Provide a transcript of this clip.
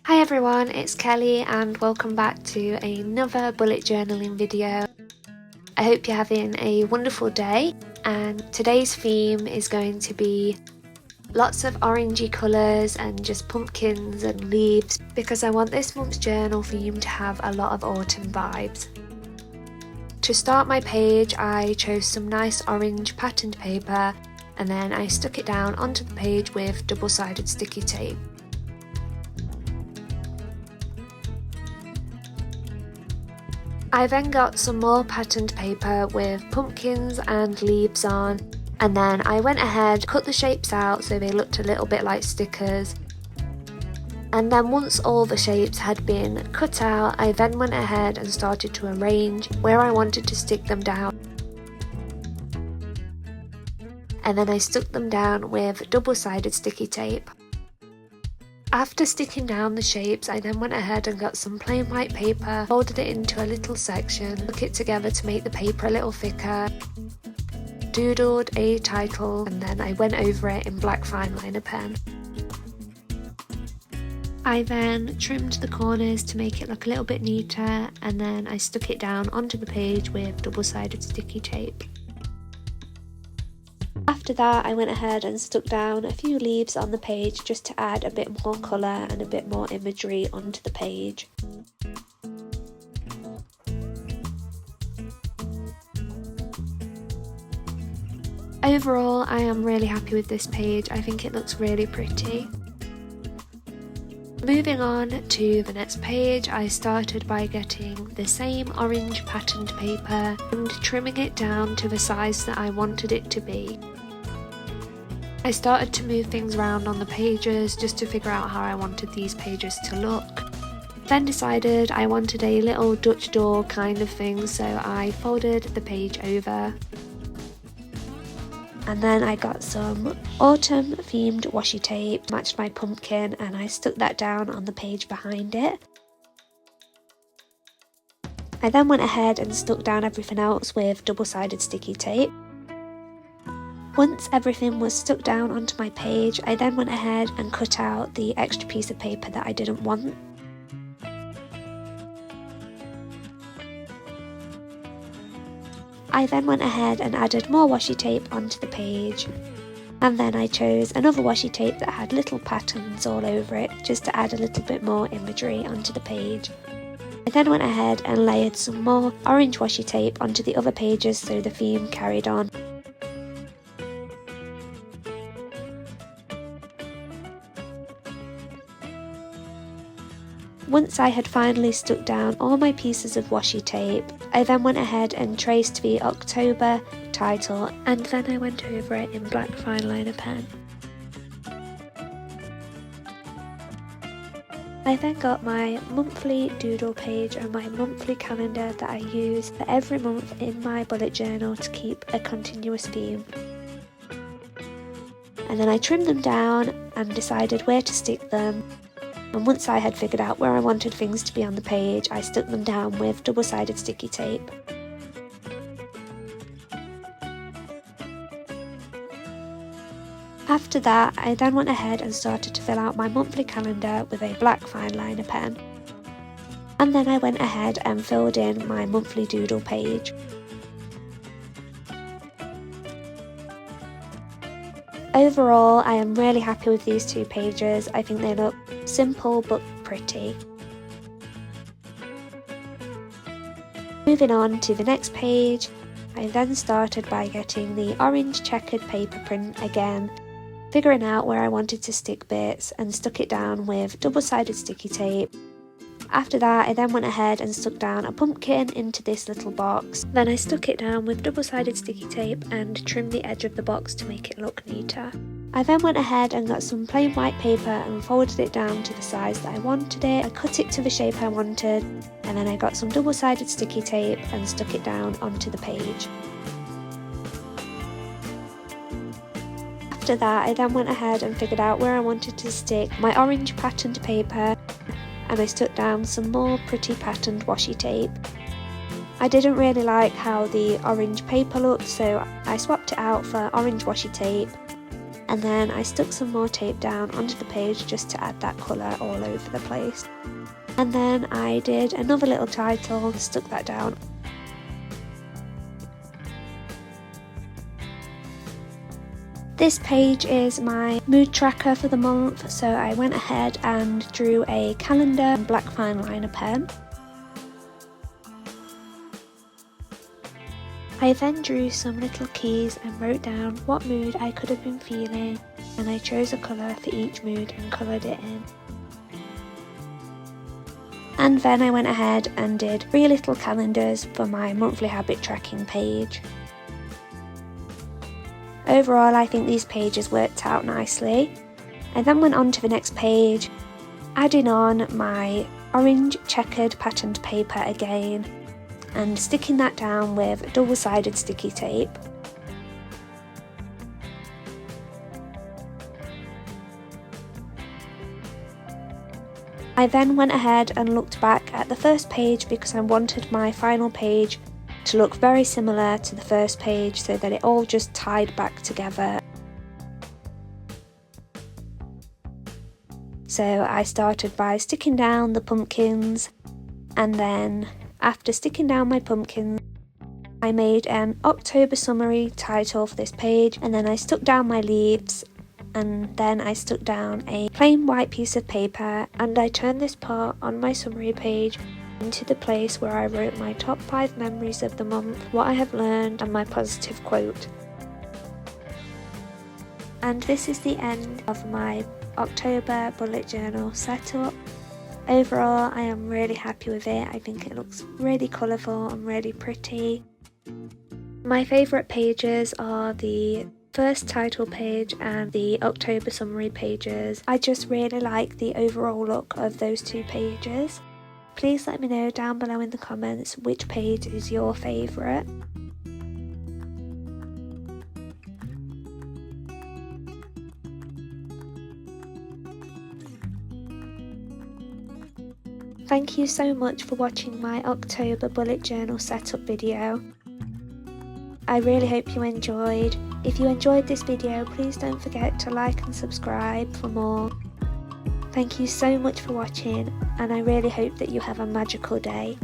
Hi everyone, it's Kelly and welcome back to another bullet journaling video. I hope you're having a wonderful day, and today's theme is going to be lots of orangey colours and just pumpkins and leaves, because I want this month's journal theme to have a lot of autumn vibes. To start my page, I chose some nice orange patterned paper and then I stuck it down onto the page with double-sided sticky tape. I then got some more patterned paper with pumpkins and leaves on, and then I went ahead, cut the shapes out so they looked a little bit like stickers. And then once all the shapes had been cut out, I then went ahead and started to arrange where I wanted to stick them down. And then I stuck them down with double-sided sticky tape. After sticking down the shapes, I then went ahead and got some plain white paper, folded it into a little section, stuck it together to make the paper a little thicker, doodled a title, and then I went over it in black fine liner pen. I then trimmed the corners to make it look a little bit neater, and then I stuck it down onto the page with double-sided sticky tape. After that, I went ahead and stuck down a few leaves on the page just to add a bit more colour and a bit more imagery onto the page. Overall, I am really happy with this page. I think it looks really pretty. Moving on to the next page, I started by getting the same orange patterned paper and trimming it down to the size that I wanted it to be. I started to move things around on the pages just to figure out how I wanted these pages to look. Then decided I wanted a little Dutch door kind of thing, so I folded the page over. And then I got some autumn themed washi tape, matched my pumpkin, and I stuck that down on the page behind it. I then went ahead and stuck down everything else with double-sided sticky tape. Once everything was stuck down onto my page, I then went ahead and cut out the extra piece of paper that I didn't want. I then went ahead and added more washi tape onto the page, and then I chose another washi tape that had little patterns all over it just to add a little bit more imagery onto the page. I then went ahead and layered some more orange washi tape onto the other pages so the theme carried on. Once I had finally stuck down all my pieces of washi tape, I then went ahead and traced the October title, and then I went over it in black fine liner pen. I then got my monthly doodle page and my monthly calendar that I use for every month in my bullet journal to keep a continuous theme. And then I trimmed them down and decided where to stick them. And once I had figured out where I wanted things to be on the page, I stuck them down with double-sided sticky tape. After that, I then went ahead and started to fill out my monthly calendar with a black fine liner pen. And then I went ahead and filled in my monthly doodle page. Overall, I am really happy with these two pages. I think they look simple but pretty. Moving on to the next page, I then started by getting the orange checkered paper print again, figuring out where I wanted to stick bits, and stuck it down with double-sided sticky tape. After that, I then went ahead and stuck down a pumpkin into this little box. Then I stuck it down with double-sided sticky tape and trimmed the edge of the box to make it look neater. I then went ahead and got some plain white paper and folded it down to the size that I wanted it. I cut it to the shape I wanted, and then I got some double-sided sticky tape and stuck it down onto the page. After that, I then went ahead and figured out where I wanted to stick my orange patterned paper, and I stuck down some more pretty patterned washi tape. I didn't really like how the orange paper looked, so I swapped it out for orange washi tape. and then I stuck some more tape down onto the page just to add that colour all over the place. And then I did another little title, stuck that down. This page is my mood tracker for the month, so I went ahead and drew a calendar and black fine liner pen. I then drew some little keys and wrote down what mood I could have been feeling, and I chose a colour for each mood and coloured it in. And then I went ahead and did 3 little calendars for my monthly habit tracking page. Overall, I think these pages worked out nicely. I then went on to the next page, adding on my orange checkered patterned paper again, and sticking that down with double-sided sticky tape. I then went ahead and looked back at the first page because I wanted my final page to look very similar to the first page so that it all just tied back together. So I started by sticking down the pumpkins, and then after sticking down my pumpkins, I made an October summary title for this page, and then I stuck down my leaves, and then I stuck down a plain white piece of paper, and I turned this part on my summary page into the place where I wrote my top 5 memories of the month, what I have learned, and my positive quote. And this is the end of my October bullet journal setup. Overall, I am really happy with it. I think it looks really colourful and really pretty. My favourite pages are the first title page and the October summary pages. I just really like the overall look of those 2 pages. Please let me know down below in the comments which page is your favourite. Thank you so much for watching my October bullet journal setup video. I really hope you enjoyed. If you enjoyed this video, please don't forget to like and subscribe for more. Thank you so much for watching, and I really hope that you have a magical day.